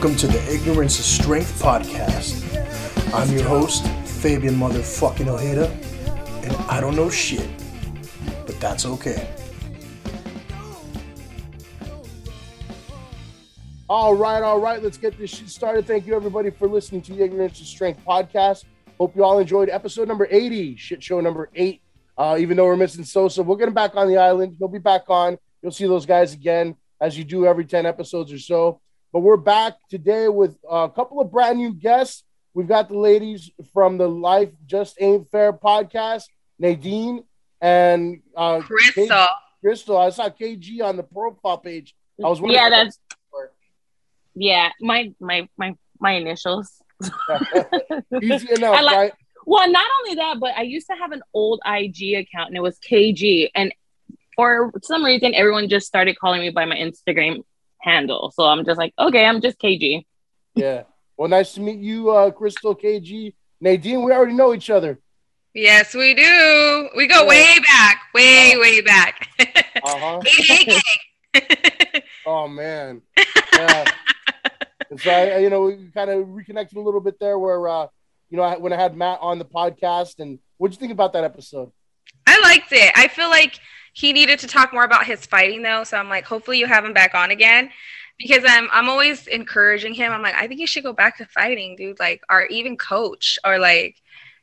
Welcome to the Ignorance is Strength podcast. I'm your host, Fabian motherfucking Ojeda, and I don't know shit, but that's okay. All right, let's get this shit started. Thank you, everybody, for listening to the Ignorance is Strength podcast. Hope you all enjoyed episode number 80, shit show number 8. Even though we're missing Sosa, we'll get him back on the island. He'll be back on. You'll see those guys again, as you do every 10 episodes or so. But we're back today with a couple of brand new guests. We've got the ladies from the Life Just Ain't Fair podcast, Nadine and Crystal. Crystal. I saw KG on the profile page. I was wondering. Yeah, that's my initials. Easy enough, right? Well, not only that, but I used to have an old IG account and it was KG, and for some reason, everyone just started calling me by my Instagram handle. So I'm just like, okay, I'm just KG. Yeah. Well, nice to meet you, Crystal, KG. Nadine, we already know each other. Yes, we do. We go way back. Way back. Oh, man. Yeah. So, we kind of reconnected a little bit there where, when I had Matt on the podcast. And what'd you think about that episode? I liked it. I feel like he needed to talk more about his fighting, though. So I'm like, hopefully you have him back on again, because I'm always encouraging him. I'm like, I think you should go back to fighting, dude. Like, or even coach, or like,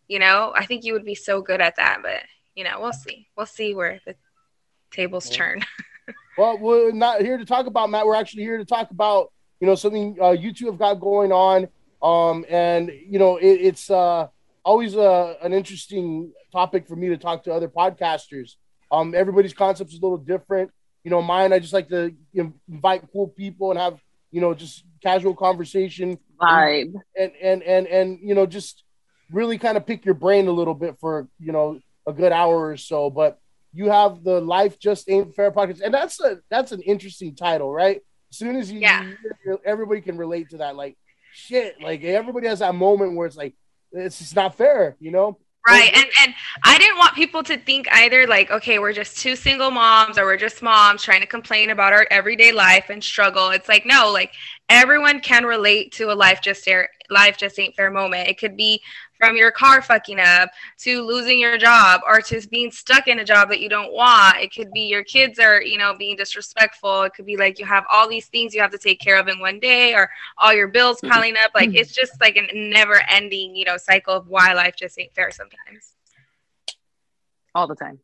I think you would be so good at that. But we'll see. We'll see where the tables turn. Well, we're not here to talk about Matt. We're actually here to talk about something you two have got going on. It's always an interesting topic for me to talk to other podcasters. Everybody's concept is a little different. Mine, I just like to invite cool people and have, just casual conversation. Vibe. And just really kind of pick your brain a little bit for, a good hour or so. But you have the Life Just Ain't Fair podcast. And that's an interesting title, right? As soon as everybody can relate to that. Like, shit, like everybody has that moment where it's like, it's just not fair, Right. And I didn't want people to think either like, okay, we're just two single moms, or we're just moms trying to complain about our everyday life and struggle. It's like, no, like everyone can relate to a life just ain't fair moment. It could be from your car fucking up to losing your job, or to being stuck in a job that you don't want. It could be your kids are, being disrespectful. It could be like you have all these things you have to take care of in one day, or all your bills piling up. Like, it's just like a never ending, cycle of why life just ain't fair sometimes. All the time.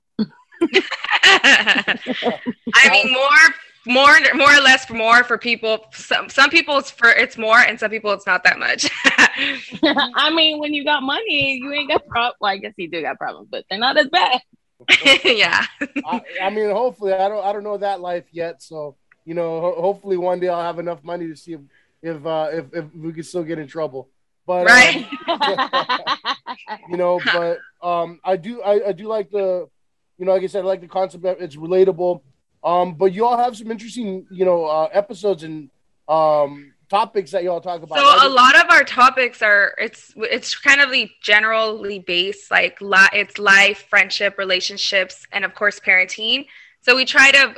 I mean, more or less for people. Some people it's more, and some people it's not that much. I mean, when you got money, you ain't got problems. Well, I guess you do got problems, but they're not as bad. Yeah. I mean, hopefully, I don't know that life yet. So, hopefully one day I'll have enough money to see if we can still get in trouble. But right. I do like the, like I said, I like the concept that it's relatable. But you all have some interesting, episodes and topics that you all talk about. So a lot of our topics it's kind of generally based, like it's life, friendship, relationships, and of course parenting. So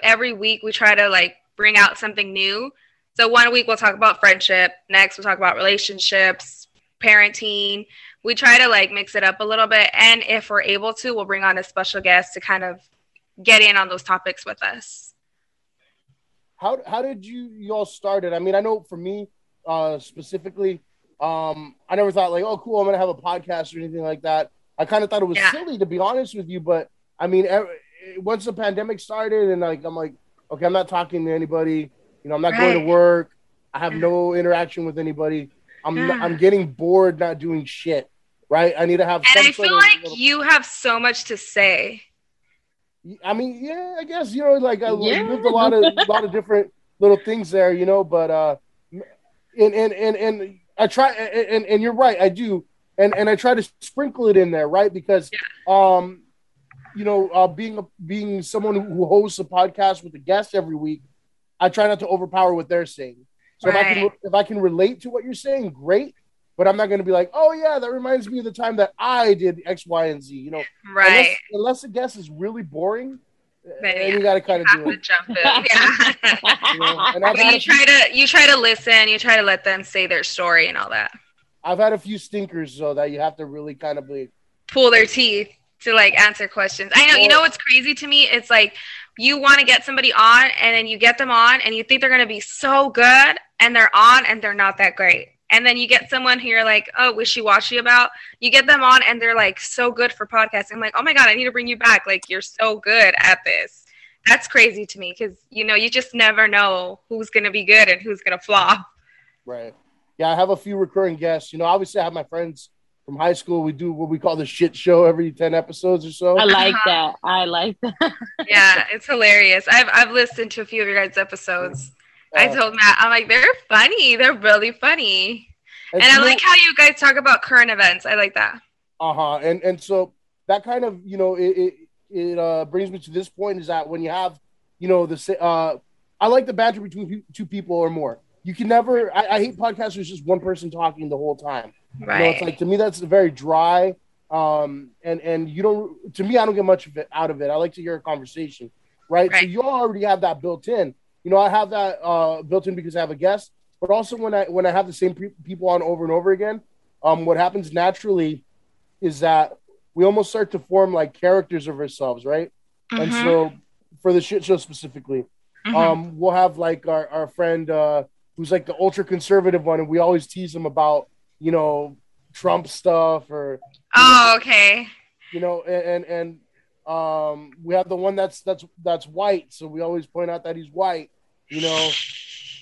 every week we try to like bring out something new. So one week we'll talk about friendship, next we'll talk about relationships, parenting. We try to like mix it up a little bit, and if we're able to, we'll bring on a special guest to kind of get in on those topics with us. How did you all start it? I mean, I know for me specifically, I never thought like, oh, cool, I'm gonna have a podcast or anything like that. I kind of thought it was silly, to be honest with you. But I mean, once the pandemic started, and like I'm like, okay, I'm not talking to anybody. I'm not going to work. I have no interaction with anybody. I'm getting bored, not doing shit. Right? I need to have. And I feel like you have so much to say. I mean, yeah, I guess, like I lived a lot of different little things there, but and I try, and you're right, I do, and I try to sprinkle it in there, right? Because being someone who hosts a podcast with a guest every week, I try not to overpower what they're saying. So if I can relate to what you're saying, great. But I'm not going to be like, oh, yeah, that reminds me of the time that I did X, Y, and Z, Right. Unless the guest is really boring, and you got to kind of do it. Jump in. Yeah. And you try to listen. You try to let them say their story and all that. I've had a few stinkers though that you have to really kind of pull their teeth to like answer questions. I know. You know what's crazy to me? It's like you want to get somebody on, and then you get them on, and you think they're gonna be so good, and they're on, and they're not that great. And then you get someone who you're like, oh, wishy-washy about. You get them on, and they're like so good for podcasting. I'm like, oh my God, I need to bring you back. Like, you're so good at this. That's crazy to me because, you know, you just never know who's going to be good and who's going to flop. Right. Yeah, I have a few recurring guests. You know, obviously I have my friends from high school. We do what we call the shit show every 10 episodes or so. I like that. I like that. Yeah, it's hilarious. I've listened to a few of your guys' episodes. I told Matt, I'm like, they're funny. They're really funny. And I like how you guys talk about current events. I like that. And so that kind of, you know, it brings me to this point is that when you have, you know, I like the banter between two people or more. You can never, I hate podcasts where it's just one person talking the whole time. Right. You know, it's like, to me, that's very dry. And you don't, to me, I don't get much of it out of it. I like to hear a conversation. Right. So you already have that built in. You know, I have that built in because I have a guest, but also when I have the same people on over and over again, what happens naturally is that we almost start to form like characters of ourselves, right? Mm-hmm. And so for the shit show specifically, we'll have like our friend who's like the ultra conservative one, and we always tease him about, you know, Trump stuff or okay. You know, and we have the one that's white, so we always point out that he's white, you know,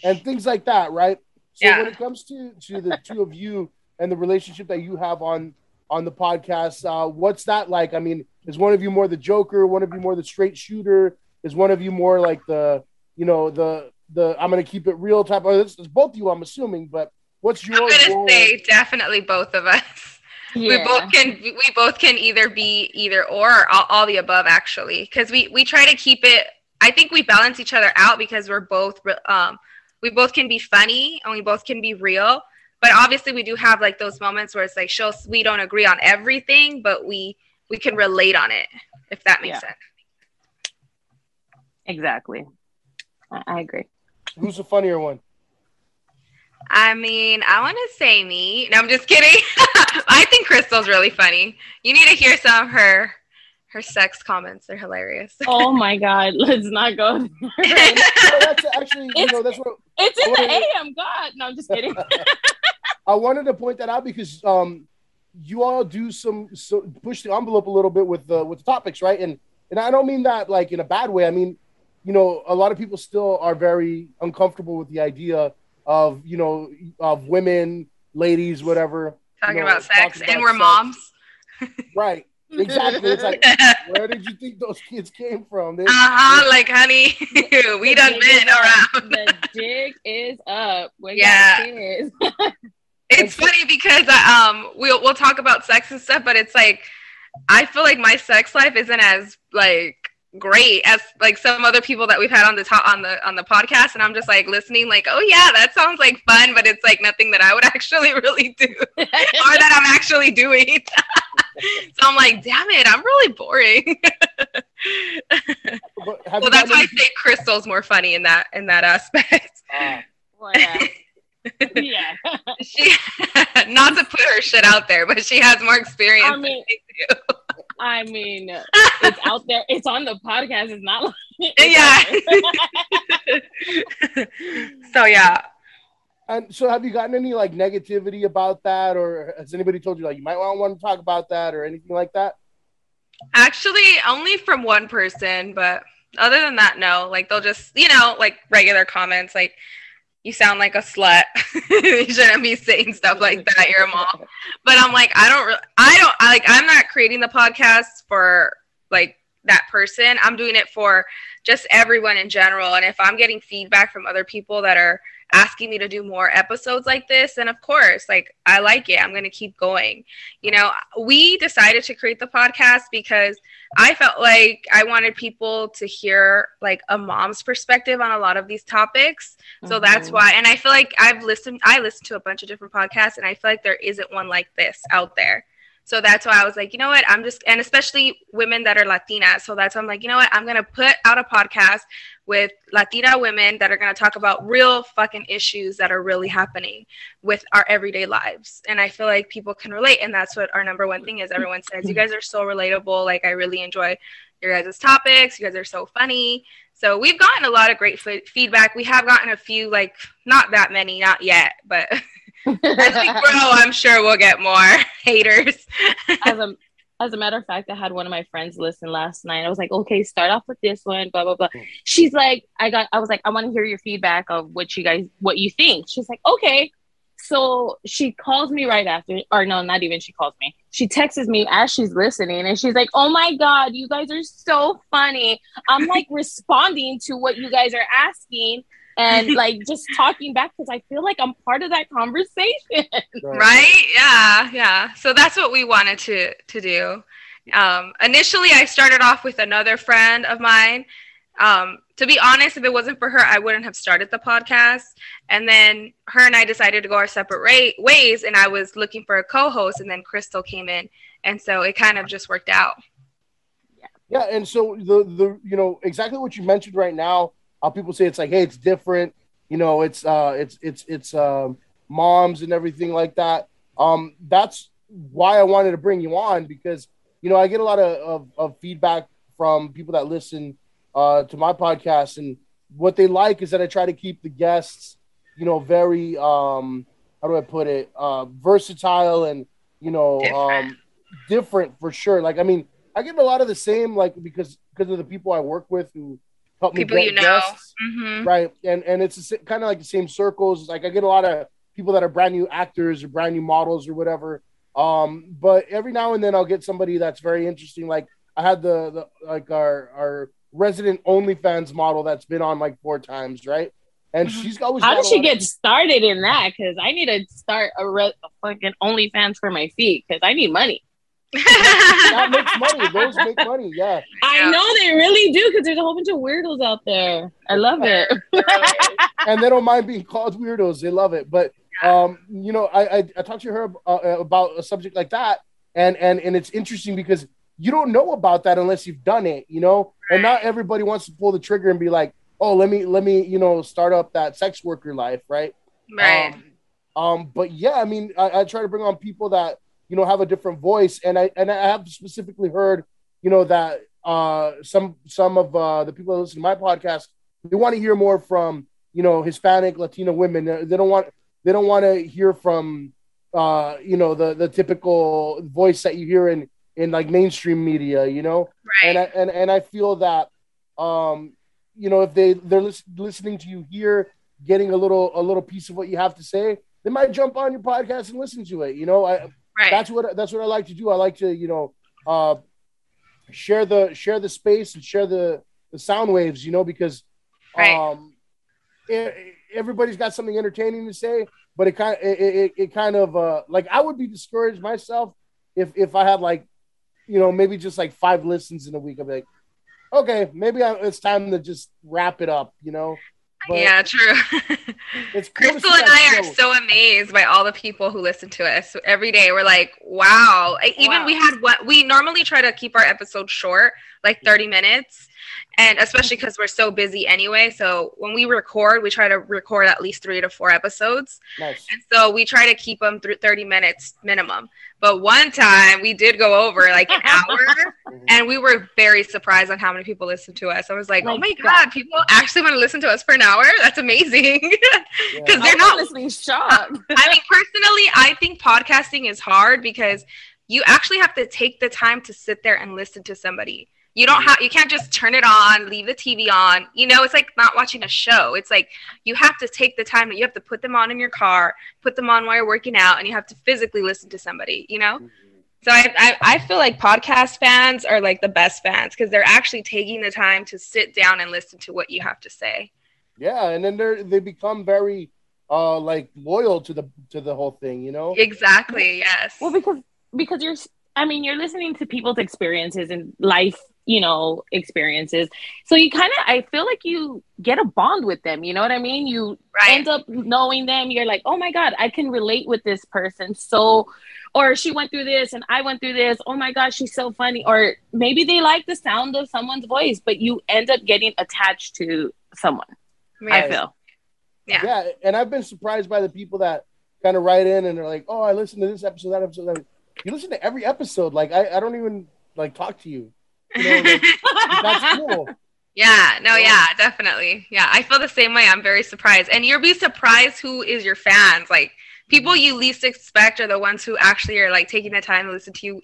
and things like that, right? So when it comes to the two of you and the relationship that you have on the podcast, what's that like? I mean, is one of you more the joker? One of you more the straight shooter? Is one of you more like the, you know, the I'm gonna keep it real type? It's both of you, I'm assuming, but what's your? I'm gonna say definitely both of us. Yeah. We both can either be either or all the above, actually, because we try to keep it. I think we balance each other out because we both can be funny and we both can be real. But obviously we do have like those moments where it's like we don't agree on everything, but we can relate on it, if that makes sense. Exactly. I agree. Who's the funnier one? I mean, I want to say me. No, I'm just kidding. I think Crystal's really funny. You need to hear some of her sex comments. They're hilarious. Oh my God, let's not go there. That's actually, you know, that's what it's in the AM. God, no, I'm just kidding. I wanted to point that out because you all do push the envelope a little bit with the topics, right? And I don't mean that like in a bad way. I mean, you know, a lot of people still are very uncomfortable with the idea of, you know, of women, ladies, whatever. Talking about sex, and we're moms. Right. Exactly. It's like, where did you think those kids came from? Like, honey, we done been around. The jig is up. We got kids. It's funny because we'll talk about sex and stuff, but it's like I feel like my sex life isn't as like great as like some other people that we've had on the podcast, and I'm just like listening like, oh yeah, that sounds like fun, but it's like nothing that I would actually really do or that I'm actually doing. So I'm like, damn it, I'm really boring. Well, that's why I say Crystal's more funny in that aspect. Well, yeah. Yeah. She not to put her shit out there, but she has more experience than me too. I mean, it's out there. It's on the podcast. It's not like So yeah. And so, have you gotten any like negativity about that, or has anybody told you like you might want to talk about that or anything like that? Actually, only from one person, but other than that, no. Like they'll just, you know, like regular comments like, you sound like a slut. You shouldn't be saying stuff like that. You're a mom. But I'm like, I'm not creating the podcast for like that person. I'm doing it for just everyone in general. And if I'm getting feedback from other people that are asking me to do more episodes like this, and of course, like I like it, I'm going to keep going. You know, we decided to create the podcast because I felt like I wanted people to hear like a mom's perspective on a lot of these topics. So that's why, and I feel like I listened to a bunch of different podcasts, and I feel like there isn't one like this out there. So that's why I was like, you know what, and especially women that are Latina. So that's why I'm like, you know what, I'm going to put out a podcast with Latina women that are going to talk about real fucking issues that are really happening with our everyday lives. And I feel like people can relate. And that's what our number one thing is. Everyone says, you guys are so relatable. Like, I really enjoy your guys' topics. You guys are so funny. So we've gotten a lot of great feedback. We have gotten a few, like, not that many, not yet, but as we grow, I'm sure we'll get more haters. As a matter of fact, I had one of my friends listen last night. I was like, okay, start off with this one, blah, blah, blah. She's like, I was like, I want to hear your feedback of what you think. She's like, okay. So she calls me right after, or no, not even she calls me. She texts me as she's listening, and she's like, oh my God, you guys are so funny. I'm like responding to what you guys are asking and like just talking back because I feel like I'm part of that conversation. Right? Yeah. So that's what we wanted to do. Initially, I started off with another friend of mine. To be honest, if it wasn't for her, I wouldn't have started the podcast. And then her and I decided to go our separate ways, and I was looking for a co-host, and then Crystal came in, and so it kind of just worked out. Yeah, and so the exactly what you mentioned right now. How people say it's like, hey, it's different. It's moms and everything like that. That's why I wanted to bring you on, because I get a lot of feedback from people that listen to my podcast, and what they like is that I try to keep the guests, very how do I put it, versatile and different for sure. Like, I mean, I get a lot of the same, like, because of the people I work with who help me get guests, right? And it's kind of like the same circles. Like, I get a lot of people that are brand new actors or brand new models or whatever. But every now and then I'll get somebody that's very interesting. Like, I had the like our resident OnlyFans model that's been on like 4 times, right? And she's always. How did she get started in that? Because I need to start a fucking OnlyFans for my feet because I need money. That makes money. Those make money. Yeah, I know they really do, because there's a whole bunch of weirdos out there. I love it. And they don't mind being called weirdos. They love it. But I talked to her about a subject like that, and it's interesting because you don't know about that unless you've done it, and not everybody wants to pull the trigger and be like, oh, let me start up that sex worker life, right? Right. But yeah, I mean, I try to bring on people that have a different voice, and I have specifically heard that some of the people that listen to my podcast, they want to hear more from Hispanic, Latino women. They don't want to hear from the typical voice that you hear in like mainstream media, Right. And I feel that if they're listening to you here, getting a little piece of what you have to say, they might jump on your podcast and listen to it. Right. That's what I like to do. I like to share the space and share the sound waves, because Right. Everybody's got something entertaining to say, but it kind of like, I would be discouraged myself if I had like maybe just like 5 listens in a week. I'd be like, okay, maybe it's time to just wrap it up, But yeah, true. It's cool. Crystal and I are so amazed by all the people who listen to us. So every day we're like, wow. We normally try to keep our episodes short, like 30 minutes. And especially because we're so busy anyway. So when we record, we try to record at least 3 to 4 episodes. Nice. And so we try to keep them through 30 minutes minimum. But one time we did go over like an hour, and we were very surprised on how many people listened to us. I was like, oh my God, people actually want to listen to us for an hour? That's amazing. Because they're not listening shocked. I mean, personally, I think podcasting is hard because you actually have to take the time to sit there and listen to somebody. You can't just turn it on, leave the TV on. It's like not watching a show. It's like you have to take the time, that you have to put them on in your car, put them on while you're working out, and you have to physically listen to somebody, So I feel like podcast fans are like the best fans because they're actually taking the time to sit down and listen to what you have to say. Yeah, and then they become very like loyal to the whole thing, Exactly, yes. Well, because you're listening to people's experiences in life experiences. So you kind of, I feel like you get a bond with them. You know what I mean? You end up knowing them. You're like, oh my God, I can relate with this person. So, or she went through this and I went through this. Oh my gosh, she's so funny. Or maybe they like the sound of someone's voice, but you end up getting attached to someone. I feel. Yeah. And I've been surprised by the people that kind of write in and they're like, oh, I listened to this episode, that episode. You listen to every episode. Like, I don't even like talk to you. Like, that's cool. Yeah, no, yeah, definitely. Yeah, I feel the same way. I'm very surprised. And you'll be surprised who is your fans. Like, people you least expect are the ones who actually are, like, taking the time to listen to you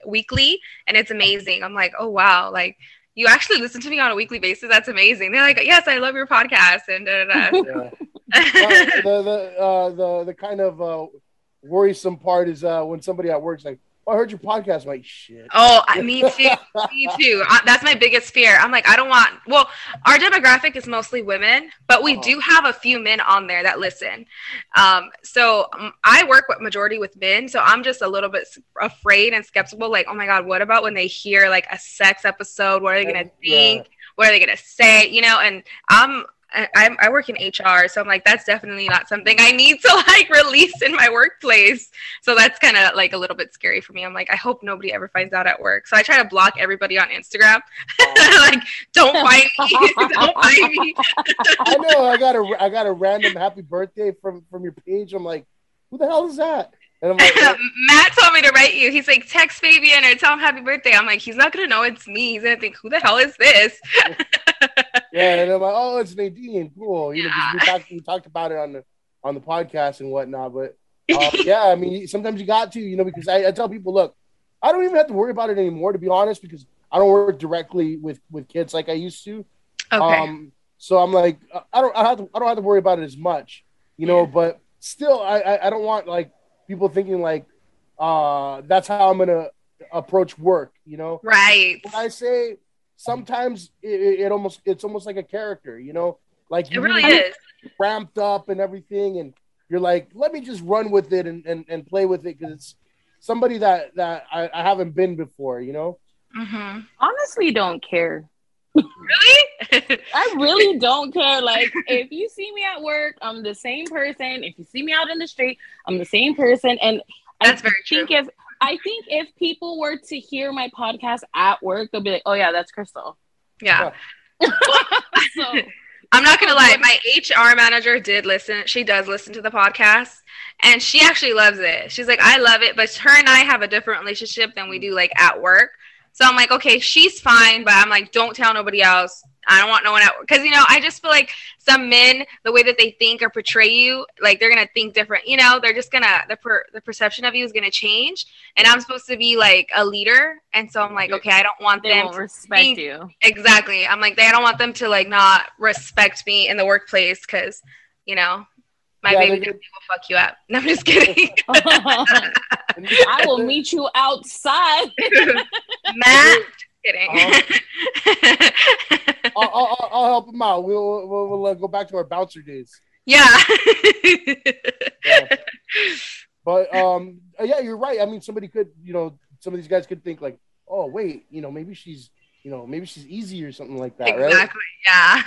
weekly. And it's amazing. I'm like, oh, wow. Like, you actually listen to me on a weekly basis. That's amazing. They're like, yes, I love your podcast. And da-da-da. The kind of worrisome part is when somebody at work's like, oh, I heard your podcast. I'm like, shit. Oh, me too. Me too. That's my biggest fear. I'm like, I don't want, well, our demographic is mostly women, but we do have a few men on there that listen. So I work with majority with men. So I'm just a little bit afraid and skeptical. Like, oh my God, what about when they hear like a sex episode? What are they going to think? Yeah. What are they going to say? And I work in HR, so I'm like, that's definitely not something I need to like release in my workplace. So that's kind of like a little bit scary for me. I'm like, I hope nobody ever finds out at work. So I try to block everybody on Instagram. Like, don't find me. Don't find me. I know. I got a random happy birthday from your page. I'm like, who the hell is that? And I'm like, Matt told me to write you. He's like, text Fabian or tell him happy birthday. I'm like, he's not gonna know it's me. He's gonna think, who the hell is this? Yeah, and I'm like, oh, it's Nadine. Cool. Because we talked about it on the podcast and whatnot. But yeah, I mean, sometimes you got to, because I tell people, look, I don't even have to worry about it anymore, to be honest, because I don't work directly with kids like I used to. Okay. So I'm like, I don't have to worry about it as much, But still, I don't want like people thinking like that's how I'm gonna approach work, Right. When I say sometimes it's almost like a character, like it really is ramped up and everything, and you're like, let me just run with it and play with it because it's somebody that I haven't been before, Mm-hmm. Honestly, don't care. Really? I really don't care. Like, if you see me at work, I'm the same person. If you see me out in the street, I'm the same person. And that's very true. I think if people were to hear my podcast at work, they'll be like, oh yeah, that's Crystal. Yeah. So, I'm not going to lie. My HR manager did listen. She does listen to the podcast and she actually loves it. She's like, I love it. But her and I have a different relationship than we do like at work. So I'm like, okay, she's fine. But I'm like, don't tell nobody else. I don't want no one at work. Because, I just feel like some men, the way that they think or portray you, like they're going to think different. They're just going to, the perception of you is going to change. And I'm supposed to be like a leader. And so I'm like, okay, I don't want them to respect you. Exactly. I'm like, I don't want them to like not respect me in the workplace because, my baby will fuck you up. No, I'm just kidding. I will meet you outside. Matt. Kidding. I'll help him out. We'll go back to our bouncer days. Yeah. Yeah. But yeah, you're right. I mean, somebody could, some of these guys could think like, oh wait, maybe she's easy or something like that, right? Exactly. Yeah.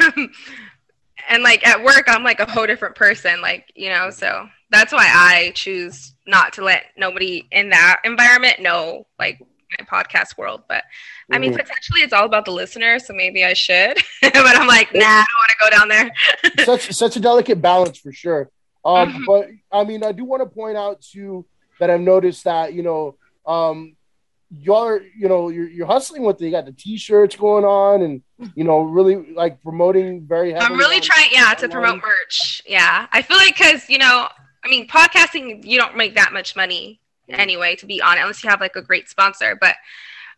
And like at work, I'm like a whole different person, like, so that's why I choose not to let nobody in that environment know like my podcast world. But I mean, potentially it's all about the listeners, so maybe I should. But I'm like, nah, I don't want to go down there. such a delicate balance for sure. But I mean, I do want to point out too that I've noticed that y'all are you're hustling with it. You got the t-shirts going on and really like promoting very heavily. I'm really trying to promote merch. Yeah, I feel like because I mean, podcasting, you don't make that much money anyway, to be honest, unless you have like a great sponsor. But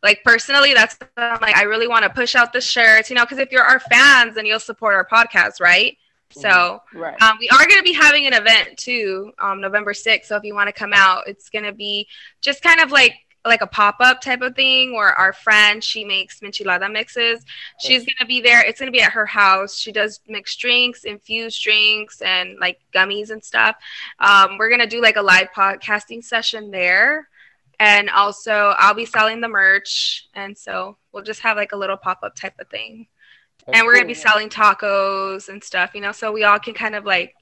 like personally, that's like I really want to push out the shirts, because if you're our fans, then you'll support our podcast, right? So right. We are going to be having an event too, November 6th. So if you want to come out, it's going to be just kind of like a pop-up type of thing where our friend, she makes minchelada mixes. She's going to be there. It's going to be at her house. She does mixed drinks, infused drinks, and like gummies and stuff. We're going to do like a live podcasting session there. And also I'll be selling the merch. And so we'll just have like a little pop-up type of thing. And we're going to be selling tacos and stuff, you know, so we all can kind of like,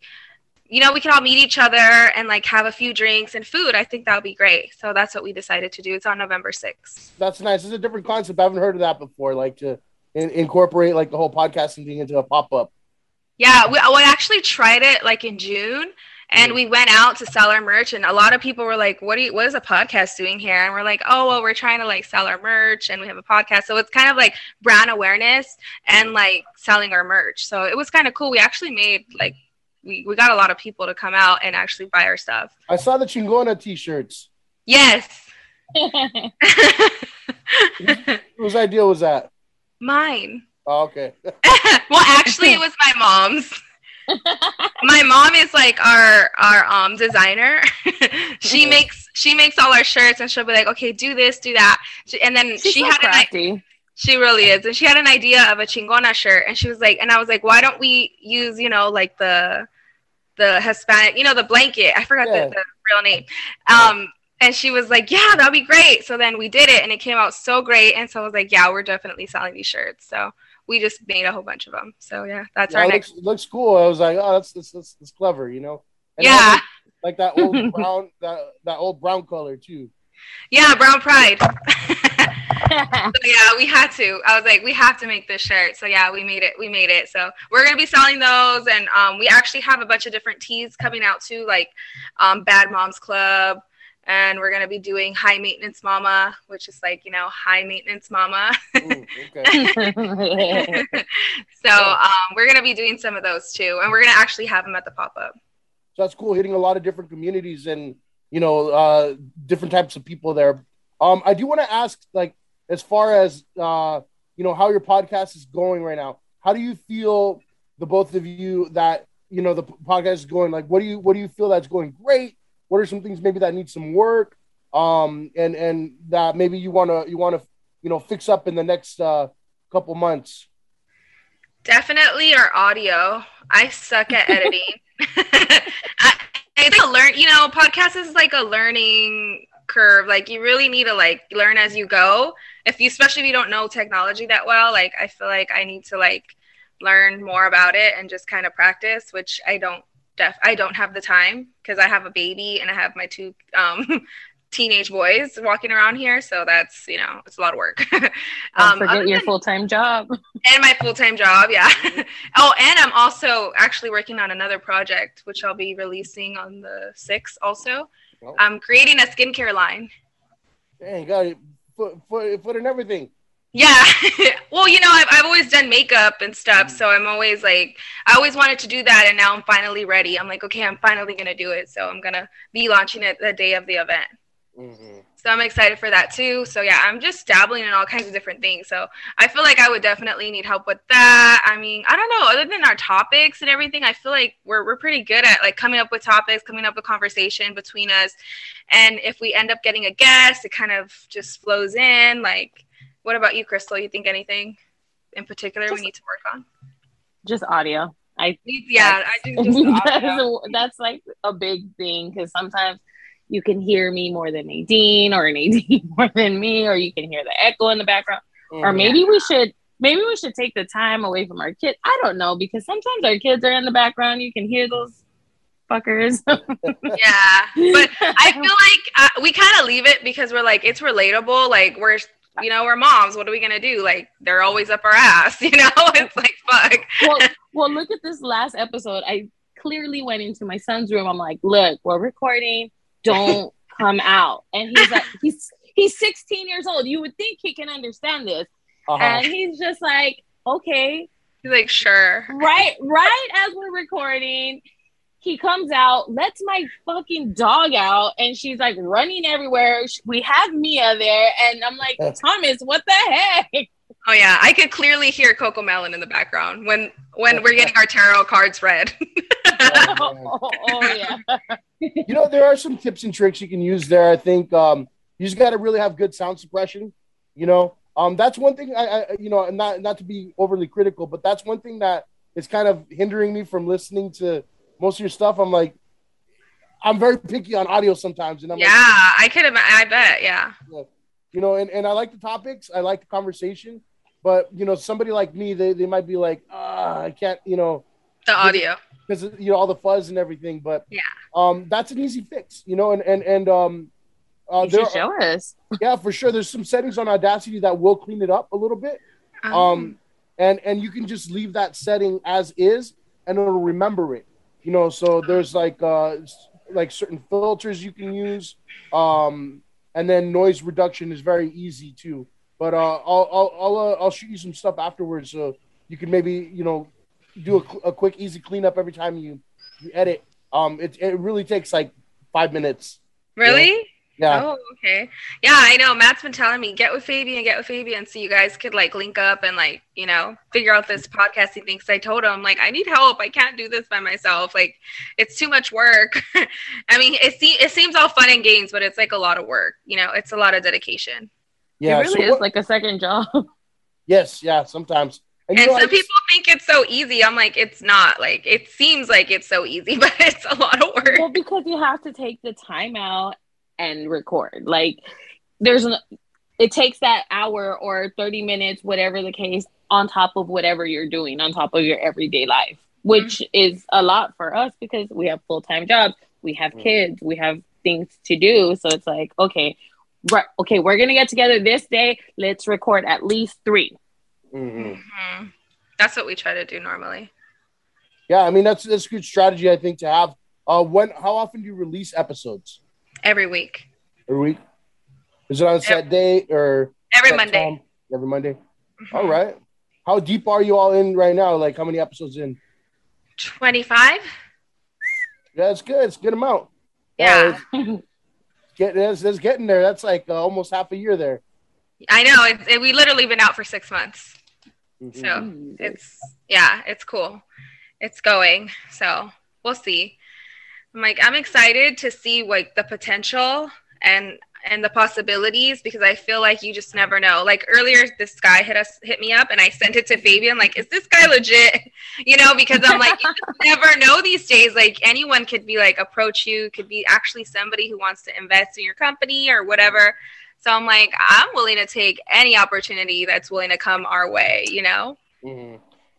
you know, we can all meet each other and like have a few drinks and food. I think that would be great. So that's what we decided to do. It's on November 6th. That's nice. It's a different concept. I haven't heard of that before. Like to incorporate like the whole podcasting thing into a pop-up. Yeah, we actually tried it like in June, and we went out to sell our merch, and a lot of people were like, what is a podcast doing here? And we're like, oh, well, we're trying to like sell our merch, and we have a podcast. So it's kind of like brand awareness and like selling our merch. So it was kind of cool. We actually made like, we got a lot of people to come out and actually buy our stuff. I saw the Chingona t-shirts. Yes. Whose idea was that? Mine. Oh, okay. Well, actually, it was my mom's. My mom is like our designer. She makes all our shirts, and she'll be like, okay, do this, do that, and then she had crafty. She really is, and she had an idea of a Chingona shirt, and she was like, and I was like, why don't we use, you know, like the Hispanic, you know, the blanket? I forgot the real name. And she was like, yeah, that'll be great. So then we did it, and it came out so great. And so I was like, yeah, we're definitely selling these shirts. So we just made a whole bunch of them. So yeah, that's our next. Looks cool. I was like, oh, that's clever, you know. And yeah. Like that old brown, that old brown color too. Yeah, brown pride. So yeah, we had to. I was like, we have to make this shirt. So yeah, we made it. So we're gonna be selling those, and we actually have a bunch of different teas coming out too, like Bad Moms Club. And we're going to be doing High Maintenance Mama, which is like, you know, high maintenance mama. Ooh, okay. So we're going to be doing some of those too. And we're going to actually have them at the pop-up. So that's cool. Hitting a lot of different communities and, you know, different types of people there. I do want to ask, like, as far as, you know, how your podcast is going right now, how do you feel, the both of you, that, you know, the podcast is going? Like, what do you feel that's going great? What are some things maybe that need some work, and that maybe you want to you know, fix up in the next couple months? Definitely our audio. I suck at editing. I learn. You know, podcast is like a learning curve. Like you really need to like learn as you go. Especially if you don't know technology that well. Like I feel like I need to like learn more about it and just kind of practice, which I don't have the time because I have a baby and I have my two teenage boys walking around here. So that's, you know, it's a lot of work. Don't forget your full-time job. And my full-time job, yeah. Oh, and I'm also actually working on another project, which I'll be releasing on the 6th also. Oh. I'm creating a skincare line. Dang, you got it. Foot and everything. Yeah. Well, you know, I've always done makeup and stuff. So I'm always like, I always wanted to do that. And now I'm finally ready. I'm like, okay, I'm finally going to do it. So I'm going to be launching it the day of the event. Mm-hmm. So I'm excited for that too. So yeah, I'm just dabbling in all kinds of different things. So I feel like I would definitely need help with that. I mean, I don't know, other than our topics and everything, I feel like we're pretty good at like coming up with topics, coming up with conversation between us. And if we end up getting a guest, it kind of just flows in. Like, what about you, Crystal? You think anything in particular we need to work on? Just audio. I think just audio. That's like a big thing because sometimes you can hear me more than Nadine or Nadine more than me, or you can hear the echo in the background. Or maybe we should take the time away from our kids. I don't know, because sometimes our kids are in the background. You can hear those fuckers. Yeah. But I feel like we kind of leave it because we're like, it's relatable. Like we're moms. What are we going to do? Like they're always up our ass, you know? It's like, fuck. Well, look at this last episode. I clearly went into my son's room. I'm like, look, we're recording. Don't come out. And he's like, he's 16 years old. You would think he can understand this. Uh-huh. And he's just like, okay. He's like, sure. Right as we're recording, he comes out, lets my fucking dog out, and she's like running everywhere. We have Mia there, and I'm like, Thomas, what the heck? Oh yeah, I could clearly hear Coco Melon in the background when we're getting our tarot cards read. Oh yeah. You know, there are some tips and tricks you can use there. I think you just got to really have good sound suppression. You know, that's one thing I not to be overly critical, but that's one thing that is kind of hindering me from listening to most of your stuff. I'm like, I'm very picky on audio sometimes, and I'm like, I could have. I bet, yeah. You know, and I like the topics, I like the conversation, but you know, somebody like me, they might be like, I can't, you know, The audio because you know all the fuzz and everything. But that's an easy fix, you know, you should show us. Yeah, for sure. There's some settings on Audacity that will clean it up a little bit. And you can just leave that setting as is, and it'll remember it. You know, so there's like certain filters you can use, and then noise reduction is very easy too. But I'll shoot you some stuff afterwards, so you can maybe, you know, do a quick easy cleanup every time you edit. It really takes like 5 minutes. Really? You know? Yeah. Oh, okay. Yeah, I know. Matt's been telling me get with Fabian, so you guys could like link up and like, you know, figure out this podcasting thing. Because I told him like I need help. I can't do this by myself. Like it's too much work. I mean, it seems all fun and games, but it's like a lot of work. You know, it's a lot of dedication. Yeah, it really is like a second job. Yes, yeah, sometimes. And some people think it's so easy. I'm like, it's not. Like it seems like it's so easy, but it's a lot of work. Well, because you have to take the time out and record. Like it takes that hour or 30 minutes, whatever the case, on top of whatever you're doing, on top of your everyday life, which is a lot for us because we have full-time jobs, we have kids, we have things to do. So it's like, okay, we're gonna get together this day. Let's record at least 3. That's what we try to do normally. Yeah, I mean that's a good strategy, I think, to have. How often do you release episodes? Every week. Every week? Is it on a set day or every Monday? Time? Every Monday. All right. How deep are you all in right now? Like how many episodes in? 25. Yeah, that's good. It's a good amount. Yeah. It's getting there. That's like almost half a year there. I know. We literally been out for 6 months. So it's cool. It's going. So we'll see. I'm excited to see like the potential and the possibilities, because I feel like you just never know. Like earlier, this guy hit me up and I sent it to Fabian. Like, is this guy legit? You know, because I'm like, you just never know these days. Like anyone could be like, approach you, could be actually somebody who wants to invest in your company or whatever. So I'm like, I'm willing to take any opportunity that's willing to come our way, you know?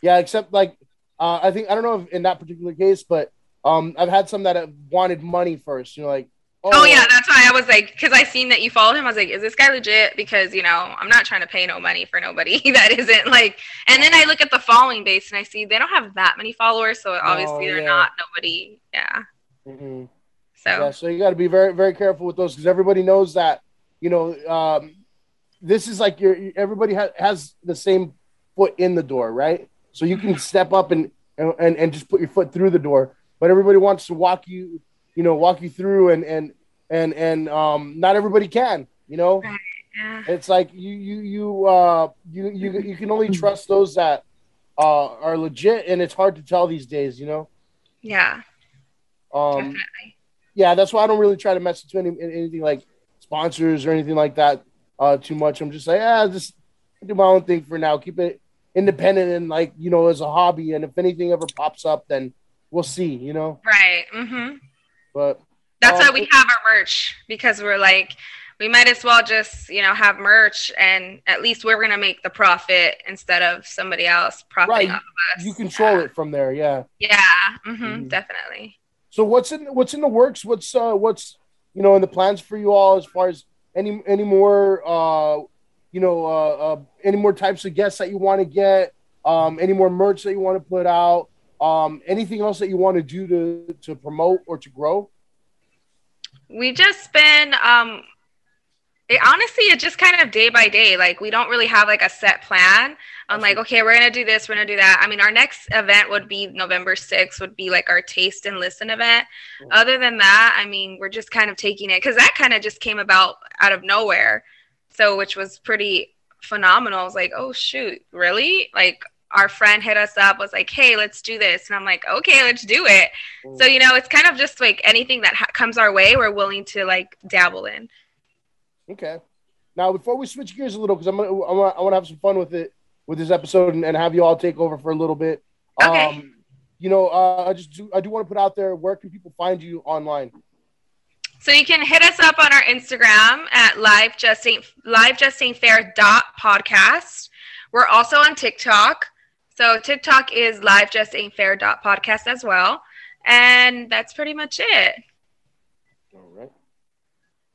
Yeah, except like, I don't know if in that particular case, but I've had some that have wanted money first, you know, like, oh yeah, that's why I was like, because I seen that you followed him. I was like, is this guy legit? Because, you know, I'm not trying to pay no money for nobody that isn't like, and then I look at the following base and I see they don't have that many followers. So obviously they're not nobody. Yeah. So you got to be very, very careful with those, because everybody knows that, you know, this is like everybody has the same foot in the door, right? So you can step up and just put your foot through the door, but everybody wants to walk you through, and not everybody can, you know. Right. Yeah. It's like you can only trust those that are legit, and it's hard to tell these days, you know. Yeah. Definitely. Yeah, that's why I don't really try to mess into anything like sponsors or anything like that too much. I'm just like, just do my own thing for now. Keep it independent and like, you know, as a hobby. And if anything ever pops up, then we'll see, you know. Right. But that's why we have our merch, because we're like, we might as well just, you know, have merch, and at least we're gonna make the profit instead of somebody else profiting off of us. You control it from there, yeah. Yeah. Definitely. So what's in the works? What's you know, in the plans for you all as far as any more any more types of guests that you want to get, any more merch that you want to put out, anything else that you want to do to promote or to grow? We just been honestly, it's just kind of day by day. Like we don't really have like a set plan. I'm like, okay, we're gonna do this, we're gonna do that. I mean, our next event would be November 6th, would be like our taste and listen event. Other than that, I mean, we're just kind of taking it, because that kind of just came about out of nowhere. So, which was pretty phenomenal. I was like, oh shoot, really? Like our friend hit us up, was like, hey, let's do this. And I'm like, okay, let's do it. So, you know, it's kind of just like anything that comes our way, we're willing to like dabble in. Okay. Now, before we switch gears a little, because I want to have some fun with it, with this episode, and have you all take over for a little bit. Okay. You know, I do want to put out there, where can people find you online? So you can hit us up on our Instagram at livejustaintfair.podcast. We're also on TikTok. So TikTok is livejustaintfair.podcast as well. And that's pretty much it.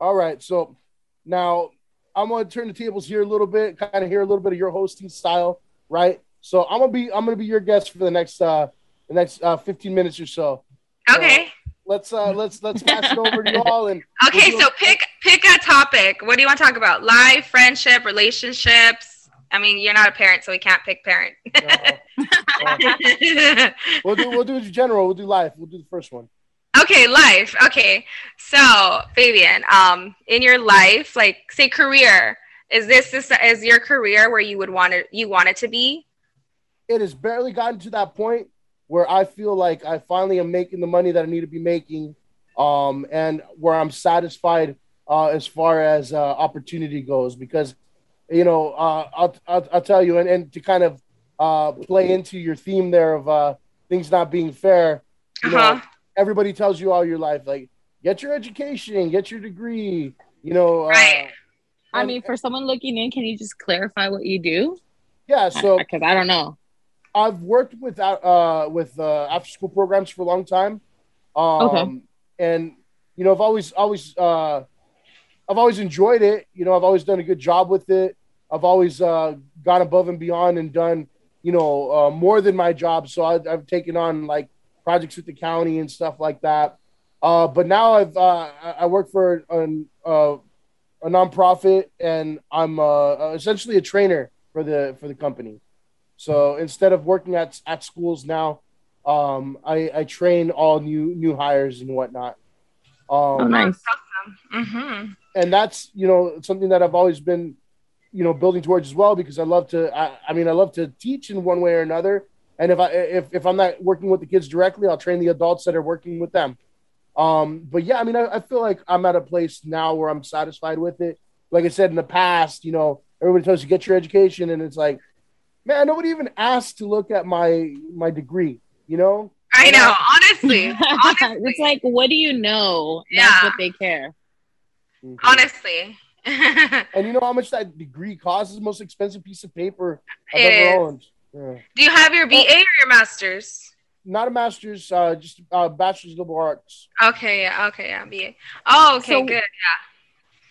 All right. So now I'm going to turn the tables here a little bit, kind of hear a little bit of your hosting style, right? So I'm going to be your guest for the next 15 minutes or so. Okay. So let's pass it over to you all. And okay, so pick a topic. What do you want to talk about? Life, friendship, relationships? I mean, you're not a parent, so we can't pick parent. We'll do general. We'll do life. We'll do the first one. Okay, life. Okay. So, Fabian, in your life, like say career, is your career where you want it to be? It has barely gotten to that point where I feel like I finally am making the money that I need to be making, and where I'm satisfied as far as opportunity goes. Because, I'll tell you, and to kind of play into your theme there of things not being fair, everybody tells you all your life, like, get your education, get your degree, Right. I mean, for someone looking in, can you just clarify what you do? Yeah, so because I don't know. I've worked with after school programs for a long time. Okay. And I've always enjoyed it. I've always done a good job with it. I've always gone above and beyond and done more than my job. So I've taken on like projects with the county and stuff like that. But now I work for a nonprofit, and I'm essentially a trainer for the company. So instead of working at schools now, I train all new hires and whatnot. Nice. Mm-hmm. And that's something that I've always been building towards as well, because I love to teach in one way or another. And if I'm not working with the kids directly, I'll train the adults that are working with them. But yeah, I mean, I feel like I'm at a place now where I'm satisfied with it. Like I said, in the past, everybody tells you get your education, and it's like, man, nobody even asked to look at my degree, I know, honestly. It's like, what do you know? Yeah. That's what they care. Mm-hmm. Honestly. And you know how much that degree costs? It's the most expensive piece of paper I've It ever is. owned. Yeah. Do you have your BA or your master's? Not a master's, just bachelor's of liberal arts. Okay, yeah, BA. Oh, okay, So- good, yeah.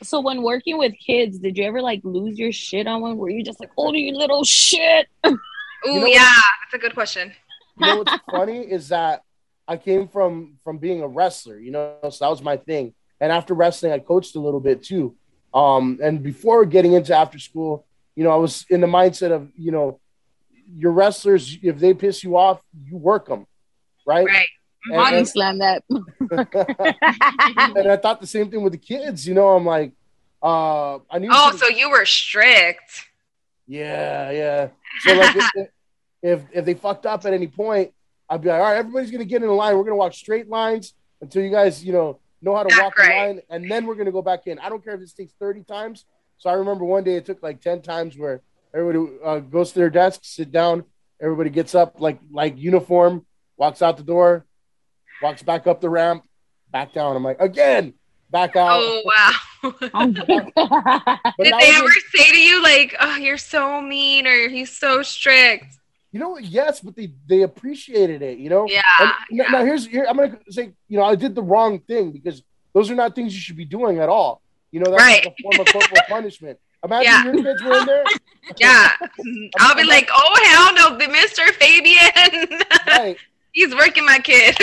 So when working with kids, did you ever like lose your shit on one? Were you just like, oh, you little shit? Ooh, yeah, that's a good question. You know what's funny is that I came from being a wrestler, so that was my thing. And after wrestling, I coached a little bit too. And before getting into after school, I was in the mindset of, your wrestlers, if they piss you off, you work them, right? Right. Body slam that. And I thought the same thing with the kids. I'm like, I knew. Oh, so you were strict. Yeah. So like, if they fucked up at any point, I'd be like, all right, everybody's gonna get in a line. We're gonna walk straight lines until you guys, know how to walk the line, and then we're gonna go back in. I don't care if this takes 30 times. So I remember one day it took like 10 times where everybody goes to their desk, sit down, everybody gets up like uniform, walks out the door, walks back up the ramp, back down. I'm like, again, back out. Oh, wow. But Did they ever say to you, like, oh, you're so mean, or he's so strict? Yes, but they appreciated it, Yeah. And now I'm going to say, I did the wrong thing, because those are not things you should be doing at all. That's Right. like a form of corporal punishment. Imagine your kids were in there. Yeah. I'll be like, oh, hell no, the Mr. Fabian. Right. He's working my kid.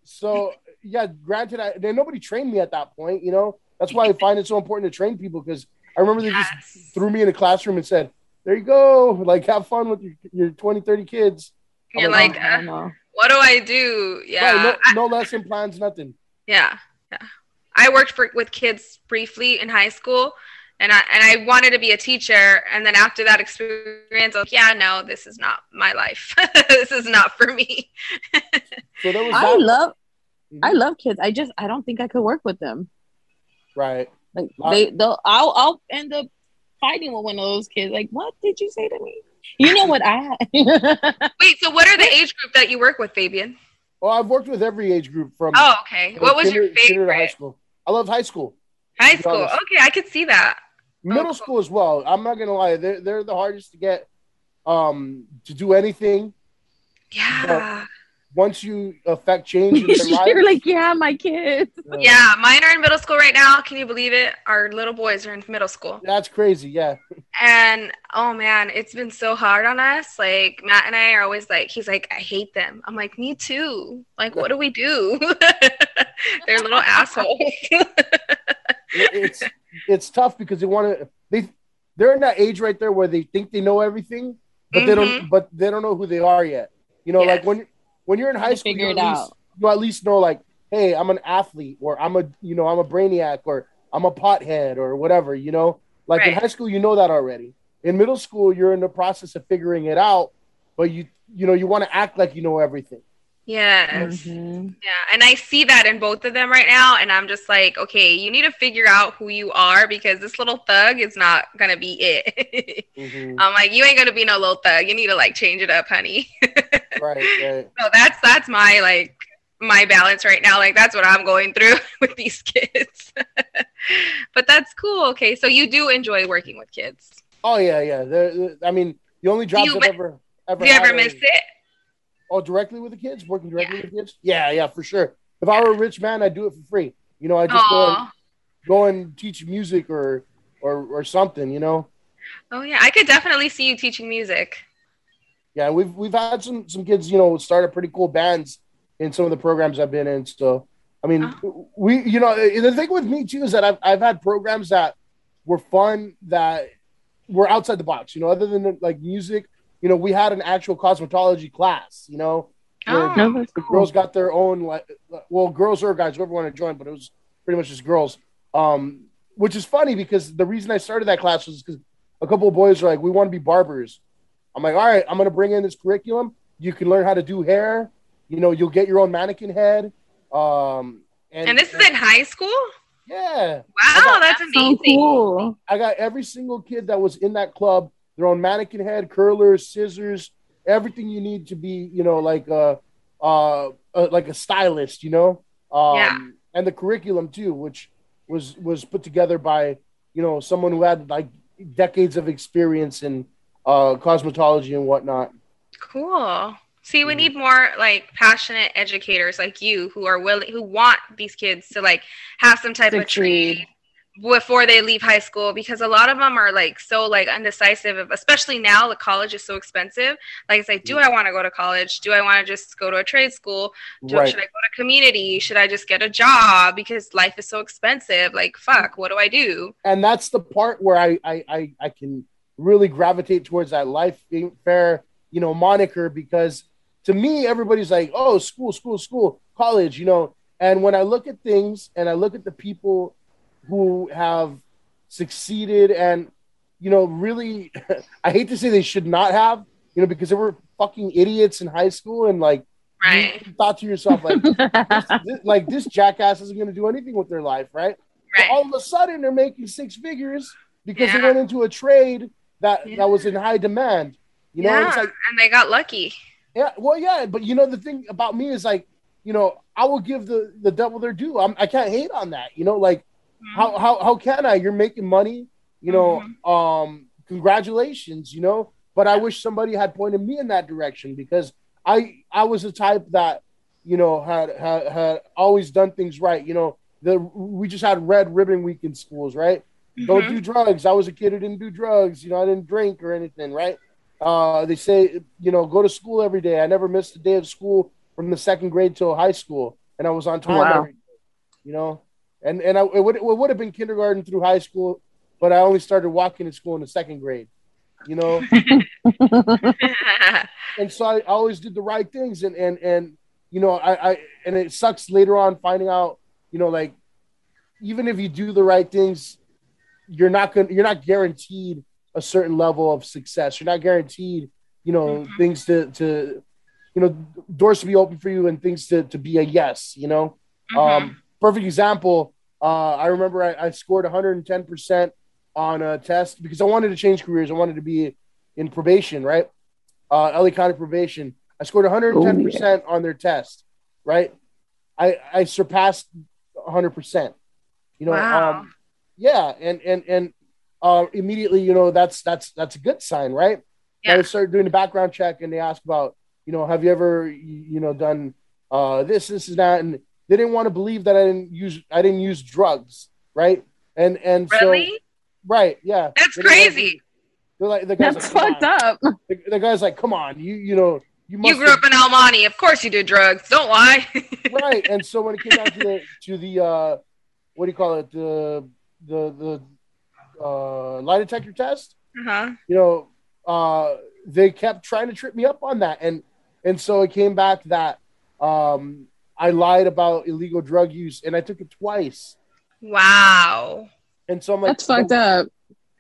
So yeah, granted, nobody trained me at that point, that's why I find it so important to train people, because I remember they just threw me in a classroom and said, there you go, like, have fun with your 20, 30 kids. You're like, what do I do? Yeah. Right, no lesson plans, nothing. Yeah. I worked with kids briefly in high school, and I wanted to be a teacher. And then after that experience, I was like, yeah, no, this is not my life. This is not for me. So there was I love kids. I don't think I could work with them. Right. Like I'll end up fighting with one of those kids. Like, what did you say to me? You know what I had? Wait, so what are the age group that you work with, Fabian? Well, I've worked with every age group from. Oh, okay. What was your kinder to high favorite? school. I loved high school. High To be school. honest. Okay, I could see that. Middle Oh, cool. school as well. I'm not gonna lie, they're the hardest to get to do anything. But Yeah. once you affect change in their You're lives, like, yeah, my kids. Yeah, mine are in middle school right now. Can you believe it? Our little boys are in middle school. that's crazy. Yeah, And oh man, it's been so hard on us. Like Matt and I are always like, he's like, I hate them. I'm like, me too. Like, what do we do? They're little assholes. it's tough because they're in that age right there where they think they know everything, but they don't know who they are yet. You know, like Yes. when you're in high school, Figure it out. you at least know like, hey, I'm an athlete, or I'm a brainiac, or I'm a pothead, or whatever. You know, like in Right. high school, you know that already. In middle school, you're in the process of figuring it out, but you want to act like you know everything. Yes. Mhm. Yeah. And I see that in both of them right now. And I'm just like, okay, you need to figure out who you are because this little thug is not going to be it. I'm like, you ain't going to be no little thug. You need to like change it up, honey. Right. So that's my balance right now. Like that's what I'm going through with these kids. But that's cool. Okay. So you do enjoy working with kids. Oh yeah. I mean, the only jobs I've ever Do you ever had miss are- it? Oh, directly with the kids, working directly with kids. Yeah, for sure. If I were a rich man, I'd do it for free. You know, I just Aw. go and teach music or something. You know. Oh yeah, I could definitely see you teaching music. Yeah, we've had some kids, you know, start pretty cool bands in some of the programs I've been in. So, I mean, we, you know, the thing with me too is that I've had programs that were fun, that were outside the box. You know, other than like music. You know, we had an actual cosmetology class, you know, where Oh. That's the cool. girls got their own, like, well, girls or guys, whoever wanted to join, but it was pretty much just girls. Which is funny because the reason I started that class was because a couple of boys were like, we want to be barbers. I'm like, all right, I'm going to bring in this curriculum. You can learn how to do hair. You know, you'll get your own mannequin head. And this is in high school? Yeah. Wow, that's So amazing. cool. I got every single kid that was in that club their own mannequin head, curlers, scissors, everything you need to be, you know, like a stylist, you know. Yeah. And the curriculum too, which was put together by, you know, someone who had like decades of experience in cosmetology and whatnot. Cool. See, we need more like passionate educators like you who are willing, who want these kids to like have some type of trade before they leave high school, because a lot of them are like so like undecisive, especially now the college is so expensive. Like it's like, do I want to go to college? Do I want to just go to a trade school? Should I go to community? Should I just get a job because life is so expensive? Like, fuck, what do I do? And that's the part where I can really gravitate towards that life ain't fair, you know, moniker, because to me, everybody's like, oh, school, college, you know. And when I look at things and I look at the people who have succeeded and, you know, really, I hate to say they should not have, you know, because they were fucking idiots in high school and like, you thought to yourself, like, this jackass isn't going to do anything with their life, right? But all of a sudden they're making six figures because they went into a trade that was in high demand, you know? It's like, and they got lucky. Yeah, well, yeah, but you know, the thing about me is like, you know, I will give the devil their due. I can't hate on that, you know, like, how can I? You're making money, you know. Congratulations, you know. But I wish somebody had pointed me in that direction, because I was the type that, you know, had always done things right. You know, we just had Red Ribbon Week in schools, right? Don't do drugs. I was a kid who didn't do drugs. You know, I didn't drink or anything, right? They say, you know, go to school every day. I never missed a day of school from the second grade till high school, and I was on time every day, you know. And it would have been kindergarten through high school, but I only started walking to school in the second grade, you know. And so I always did the right things, and you know, and it sucks later on finding out, you know, like, even if you do the right things, you're not guaranteed a certain level of success. You're not guaranteed, you know, things to you know, doors to be open for you and things to be a yes, you know. Perfect example. I remember I scored 110% on a test because I wanted to change careers. I wanted to be in probation, right? LA County probation. I scored 110% on their test. right? I surpassed 100%. You know, Wow. yeah, and immediately, you know, that's a good sign, right? Yeah. I started doing the background check, and they asked about, you know, have you ever, you know, done this and that, and they didn't want to believe that I didn't use drugs, right? And so, Really? right, yeah, That's they didn't want to crazy. believe- they're like, the guy's That's like, come fucked on. up. The guy's like, come on, you know, you You must grew up in El Monte. Of course you did drugs. Don't lie. right. And so when it came down to the what do you call it, the lie detector test, Uh-huh. you know, they kept trying to trip me up on that, and so it came back that I lied about illegal drug use, and I took it twice. Wow. And so I'm like, That's fucked up.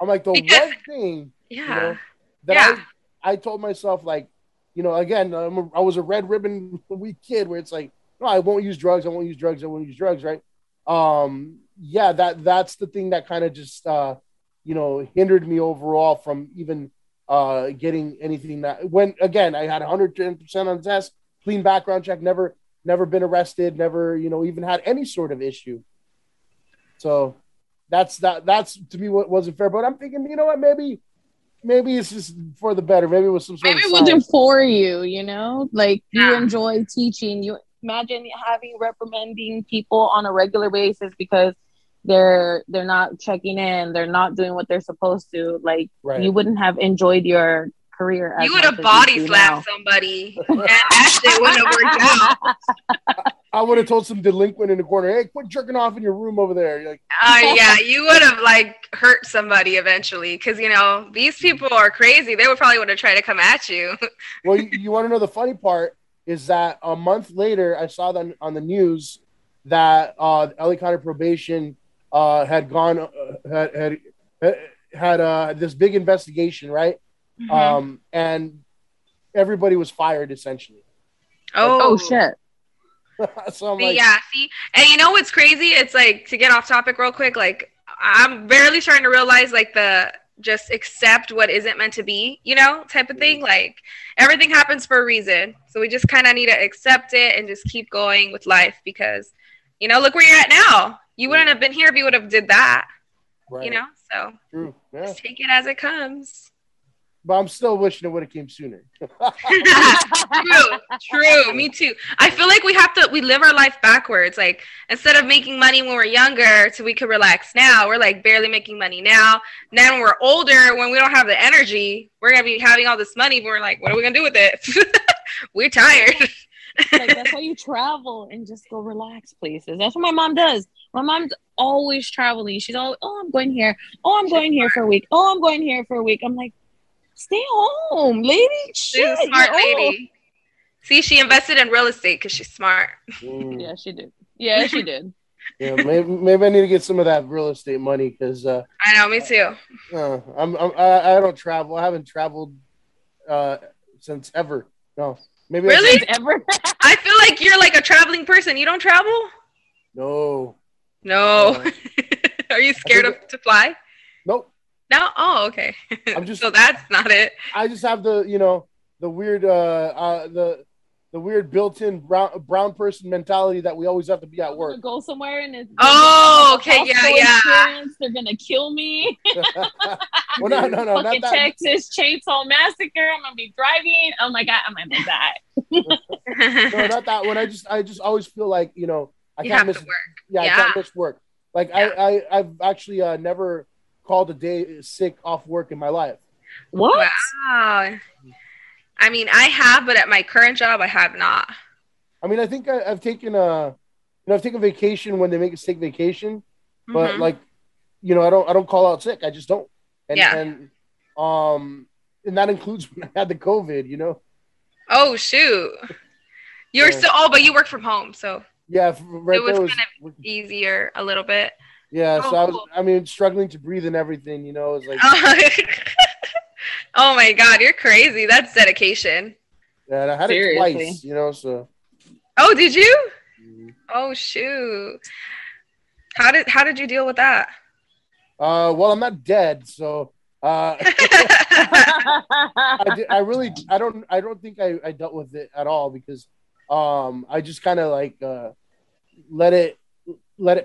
I'm like, the Because- one thing, Yeah. you know, that Yeah. I told myself, like, you know, again, I was a red ribbon week kid where it's like, no, I won't use drugs. I won't use drugs. I won't use drugs. Right. Yeah, that's the thing that kind of just, you know, hindered me overall from even getting anything that when, again, I had 110% on the test, clean background check, never been arrested, never, you know, even had any sort of issue. So that's to me what wasn't fair, but I'm thinking, you know what, maybe it's just for the better. Maybe it was some sort Maybe of it wasn't sign. for you, you know? Like, you Yeah. enjoy teaching. You imagine having reprimanding people on a regular basis because they're not checking in, they're not doing what they're supposed to. Like, Right. you wouldn't have enjoyed your career as You would much have as body do slapped now. somebody, and that shit wouldn't have worked out. I would have told some delinquent in the corner, hey, quit jerking off in your room over there. You're like, Yeah, you would have like hurt somebody eventually, because you know these people are crazy. They would probably try to come at you. well, you want to know the funny part is that a month later, I saw that on the news that LA County probation had gone had this big investigation, right? Mhm. And everybody was fired essentially. Oh shit. So I'm See, like, yeah, see, and you know what's crazy? It's like, to get off topic real quick, like I'm barely starting to realize like the just accept what isn't meant to be, you know, type of thing. Like everything happens for a reason, so we just kind of need to accept it and just keep going with life, because you know, look where you're at now. You wouldn't have been here if you would have did that, right. you know. So True. Yeah. just take it as it comes. But I'm still wishing it would have came sooner. True. Me too. I feel like we live our life backwards. Like instead of making money when we're younger so we could relax now, we're like barely making money now. Then when we're older, when we don't have the energy, we're gonna be having all this money, but we're like, what are we gonna do with it? We're tired. Like, that's how you travel and just go relax places. That's what my mom does. My mom's always traveling. She's always, oh, I'm going here. Oh, I'm going here for a week. Oh, I'm going here for a week. I'm like, stay home, lady. She's Shit, a smart you're old. lady. See, she invested in real estate because she's smart. Yeah, she did. Yeah, she did. Yeah, maybe I need to get some of that real estate money because I know, me too. I don't travel. I haven't traveled since ever. No, maybe Really? Ever? I feel like you're like a traveling person. You don't travel? No. No. Are you scared to fly? Nope. No? Oh, okay. I'm just. So that's not it. I just have the weird the weird built-in brown person mentality that we always have to be at I'm work. gonna go somewhere and it's Okay, yeah. experience. They're gonna kill me. Well, no, not Fucking that. Texas Chainsaw Massacre. I'm gonna be driving. Oh my god, I'm gonna die. No, not that one. I just always feel like I You can't have miss to work. Yeah, Yeah. I can't miss work. Like I've actually never called a day sick off work in my life. What? Wow. I mean, I have, but at my current job, I have not. I mean, I think I've taken I've taken vacation when they make us take vacation, but Mhm. like, I don't call out sick. I just don't. And, Yeah. and that includes when I had the COVID. Oh shoot. You're Yeah. still. But you work from home, so Yeah, right it was there kind of easier a little bit. yeah. Oh, So cool. I mean, struggling to breathe and everything. It was like, Oh my god, you're crazy. That's dedication. yeah, and I had Seriously. it twice. So. Oh, did you? Mhm. Oh shoot. How did you deal with that? Well, I'm not dead, so I don't think I dealt with it at all because I just kind of like let it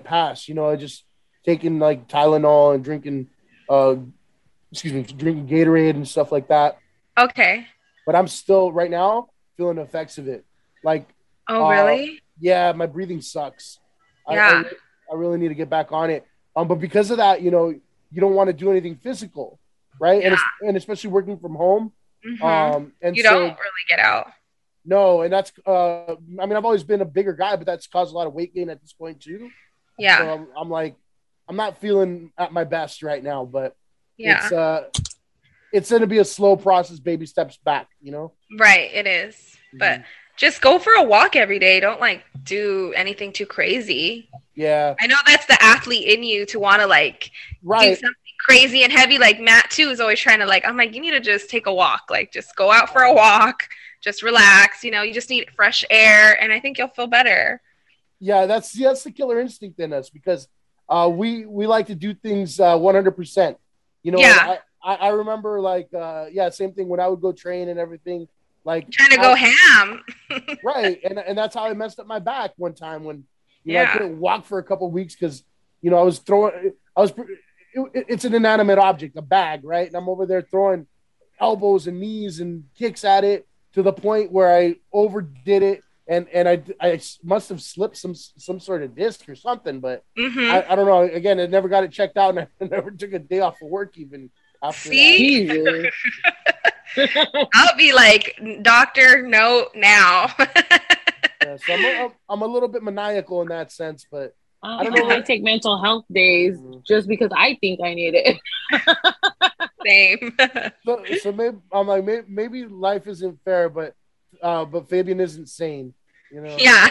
pass. You know, I just taking like Tylenol and drinking drinking Gatorade and stuff like that. Okay. But I'm still right now feeling the effects of it. Like, Oh, really? Yeah, my breathing sucks. Yeah. I really need to get back on it. But because of that, you know, you don't want to do anything physical, right? Yeah. And especially working from home. Mm-hmm. And you so, don't really get out. No, and that's I mean, I've always been a bigger guy, but that's caused a lot of weight gain at this point too. Yeah. So I'm like, I'm not feeling at my best right now, but yeah, it's going to be a slow process, baby steps back, you know? Right, it is. Mm-hmm. But just go for a walk every day. Don't like do anything too crazy. Yeah. I know that's the athlete in you to want to like do something crazy and heavy. Like Matt too is always trying to like, I'm like, you need to just take a walk. Like just go out for a walk, just relax. You know, you just need fresh air, and I think you'll feel better. Yeah, that's the killer instinct in us because we like to do things 100%. You know, yeah. I remember like same thing when I would go train and everything. Like trying to go ham. Right, and that's how I messed up my back one time when I couldn't walk for a couple of weeks because I was throwing. It's an inanimate object, a bag, right? And I'm over there throwing elbows and knees and kicks at it to the point where I overdid it, and I must have slipped some sort of disc or something, but I don't know. Again, I never got it checked out, and I never took a day off of work even after that. I'll be like, doctor, no, now. Yeah, so I'm a little bit maniacal in that sense, but I don't know. I take mental health days just because I think I need it. Same. So maybe I'm like maybe life isn't fair, but Fabian isn't sane. You know. Yeah.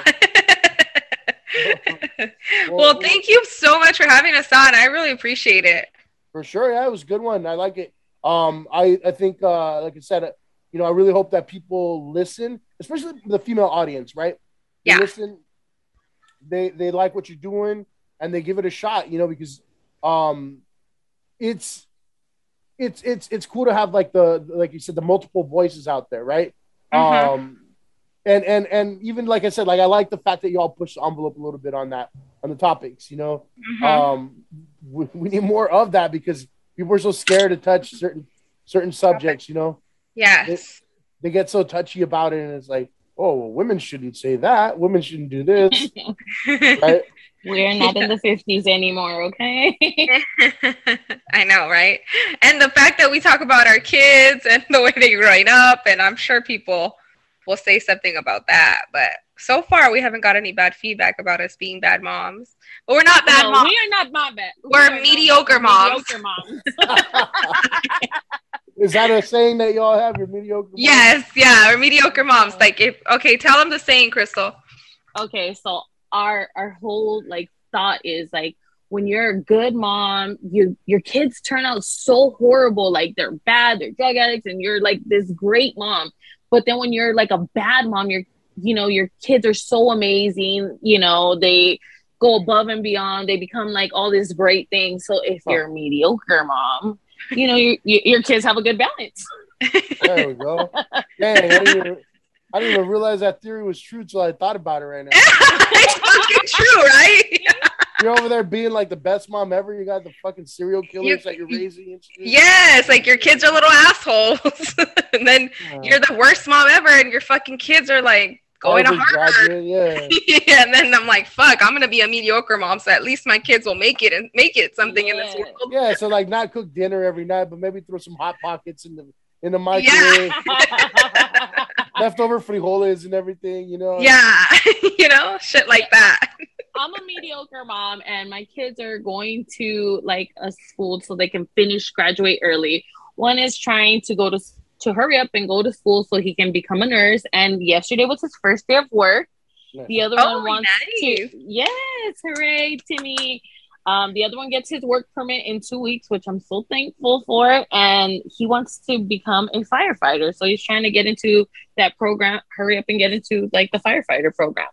Well, thank you so much for having us on. I really appreciate it. For sure, yeah, it was a good one. I like it. I think like I said, I really hope that people listen, especially the female audience, right? They listen. They like what you're doing and they give it a shot, because it's cool to have like you said, the multiple voices out there, right? And even like I said, like I like the fact that y'all push the envelope a little bit on the topics, we need more of that because people are so scared to touch certain subjects, Yes. They get so touchy about it, and it's like, oh, well, women shouldn't say that. Women shouldn't do this. Right? We're not in the 50s anymore, okay? I know, right? And the fact that we talk about our kids and the way they growing up, and I'm sure people will say something about that. But so far, we haven't got any bad feedback about us being bad moms. But we're not bad moms. We are not bad. We're mediocre moms. Mediocre moms. Is that a saying that y'all have? You're mediocre moms? Yes, yeah, we're mediocre moms. Like, tell them the saying, Crystal. Okay, so our whole thought is when you're a good mom, your kids turn out so horrible, they're bad, they're drug addicts, and you're this great mom. But then when you're a bad mom, your kids are so amazing. They go above and beyond. They become all these great things. So if you're a mediocre mom, your kids have a good balance. There we go. Dang, I didn't even realize that theory was true until I thought about it right now. It's fucking true, right? You're over there being the best mom ever. You got the fucking serial killers that you're raising and shit. Yes, your kids are little assholes. And then you're the worst mom ever, and your fucking kids are going to Harvard. Yeah. Yeah, and then I'm like, fuck, I'm gonna be a mediocre mom, so at least my kids will make it something in this world. Yeah, so not cook dinner every night, but maybe throw some hot pockets in the microwave. Yeah. Leftover frijoles and everything, Yeah, shit like that. I'm a mediocre mom, and my kids are going to a school so they can graduate early. One is trying to go to hurry up and go to school so he can become a nurse. And yesterday was his first day of work. Nice. The other one wants to, yes, hooray, Timmy. The other one gets his work permit in 2 weeks, which I'm so thankful for. And he wants to become a firefighter. So he's trying to get into that program, hurry up and get into the firefighter program.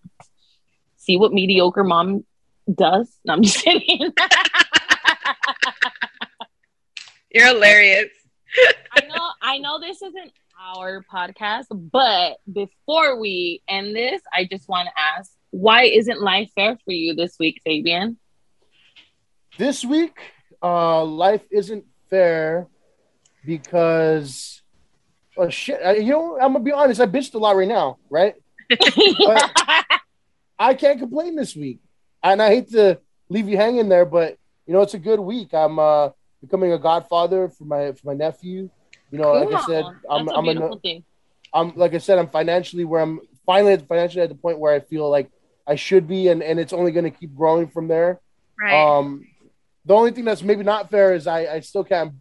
See what mediocre mom does? No, I'm just kidding. You're hilarious. I know this isn't our podcast. But before we end this, I just want to ask, why isn't life fair for you this week, Fabian? This week, life isn't fair because, oh shit, I'm gonna be honest. I bitched a lot right now, right? But I can't complain this week, and I hate to leave you hanging there, but it's a good week. I'm becoming a godfather for my nephew. Like I said, I'm like I said, I'm financially where I'm finally financially at the point where I feel like I should be, and it's only going to keep growing from there. Right. The only thing that's maybe not fair is I still can't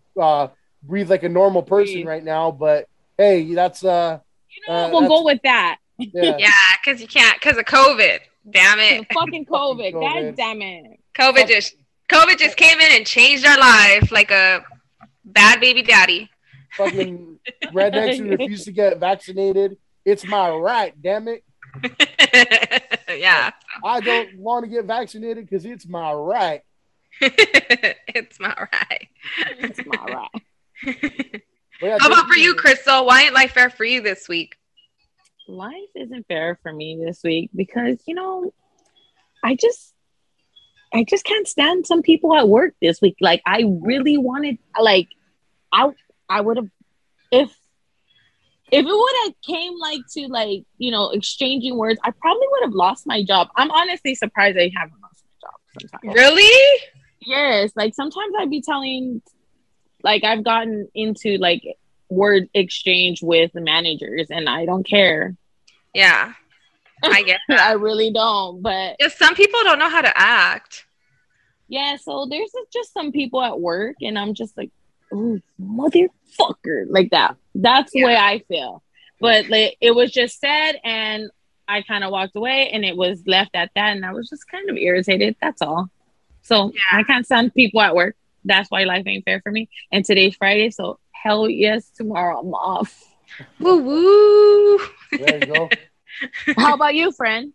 breathe like a normal person right now. But hey, that's we'll go with that. Yeah, because you can't because of COVID. Damn it! Fucking COVID. God damn it! COVID just came in and changed our life like a bad baby daddy. Fucking rednecks who refuse to get vaccinated. It's my right, damn it. Yeah. I don't want to get vaccinated because it's my right. It's my right. It's my right. How about for you, Crystal? Why ain't life fair for you this week? Life isn't fair for me this week because, I just can't stand some people at work this week. Like, I really wanted, like, I would have, if it would have came to exchanging words, I probably would have lost my job. I'm honestly surprised I haven't lost my job sometimes. Really? Yes. Like sometimes I'd be telling, like I've gotten into like word exchange with the managers and I don't care. Yeah. I get that. I really don't, but some people don't know how to act. Yeah, so there's just some people at work and I'm just like, oh, motherfucker, like that. That's the way I feel. But like, it was just said and I kind of walked away and it was left at that. And I was just kind of irritated. That's all. So I can't stand people at work. That's why life ain't fair for me. And today's Friday. So hell yes, tomorrow I'm off. Woo woo. There you go. How about you, friend?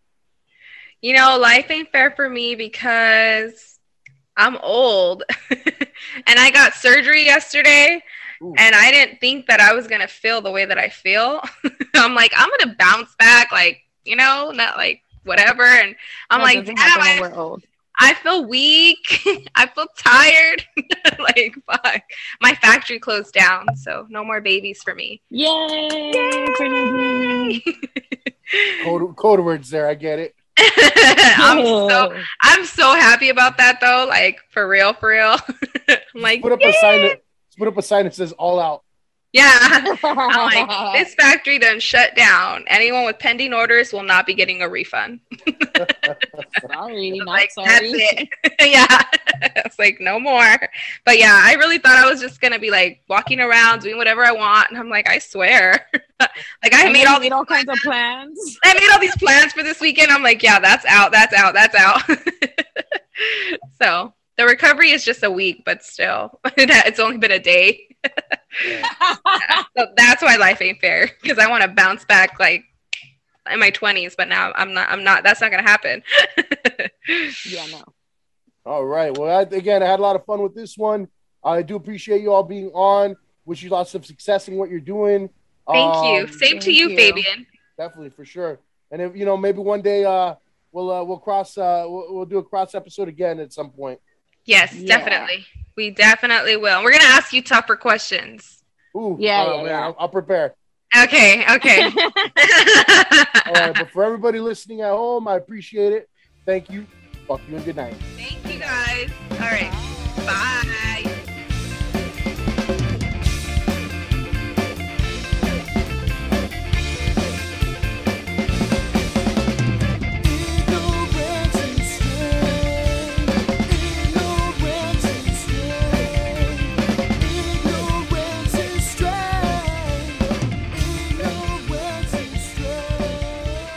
Life ain't fair for me because I'm old. And I got surgery yesterday. Ooh. And I didn't think that I was going to feel the way that I feel. I'm like, I'm going to bounce back, like, not like whatever. And I'm like, damn, we're old. I feel weak. I feel tired. Like, fuck. My factory closed down, so no more babies for me. Yay! Yay! Code words there. I get it. I'm so happy about that though. Like for real. I'm like, put up a sign that says "all out." Yeah. I'm like, this factory done shut down. Anyone with pending orders will not be getting a refund. Sorry, not like, sorry. That's it. Yeah. It's like, no more. But yeah, I really thought I was just going to be like walking around doing whatever I want. And I'm like, I swear. Like I made all kinds of plans. I made all these plans for this weekend. I'm like, yeah, that's out. So the recovery is just a week, but still, it's only been a day. So that's why life ain't fair, because I want to bounce back like in my 20s, but now I'm not. That's not gonna happen. Yeah, no. All right. Well, again, I had a lot of fun with this one. I do appreciate you all being on. Wish you lots of success in what you're doing. Thank you. Same to you, Fabian. Definitely, for sure. And if maybe one day we'll cross we'll do a cross episode again at some point. Yes, definitely. We definitely will. We're gonna ask you tougher questions. Ooh, man, I'll prepare. Okay. All right, but for everybody listening at home, I appreciate it. Thank you. Fuck you and good night. Thank you, guys. All right. Bye.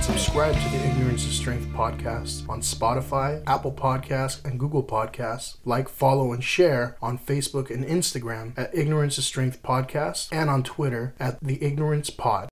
Subscribe to the Ignorance is Strength podcast on Spotify, Apple Podcasts, and Google Podcasts. Like, follow, and share on Facebook and Instagram at Ignorance is Strength Podcast and on Twitter at The Ignorance Pod.